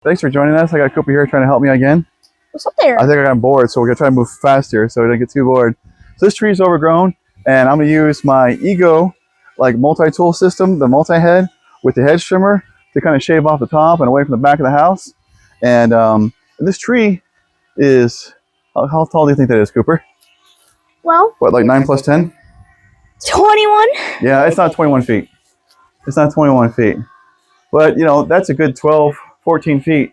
Thanks for joining us. I got Cooper here trying to help me again. What's up there? I think I got bored, so we're gonna try to move faster so we don't get too bored. So this tree is overgrown, and I'm gonna use my Ego multi-tool system, the multi-head with the hedge trimmer to kind of shave off the top and away from the back of the house. And this tree is, how tall do you think that is, Cooper? Well, what, like 9 plus 10? 21. Yeah, it's not 21 feet. It's not 21 feet. But, you know, that's a good 12, 14 feet.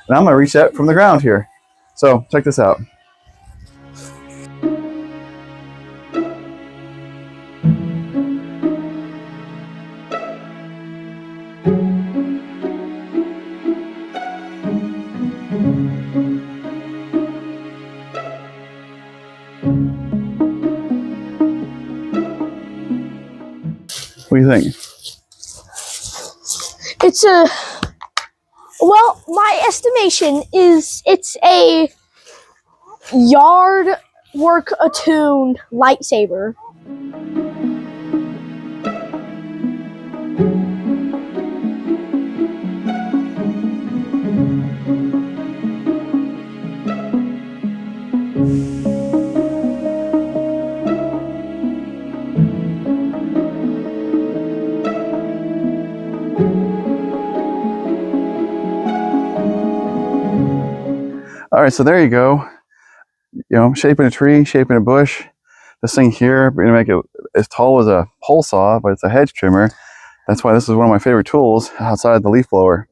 And I'm going to reach that from the ground here. So, check this out. What do you think? It's well, my estimation is it's a yard work attuned lightsaber. All right, so there you go. You know, shaping a tree, shaping a bush. This thing here, we're gonna make it as tall as a pole saw, but it's a hedge trimmer. That's why this is one of my favorite tools outside the leaf blower.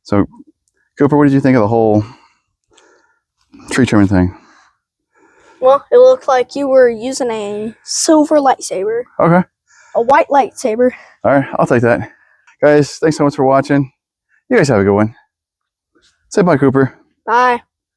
So, Cooper, what did you think of the whole tree trimming thing? Well, it looked like you were using a silver lightsaber. Okay. A white lightsaber. All right, I'll take that. Guys, thanks so much for watching. You guys have a good one. Say bye, Cooper. Bye.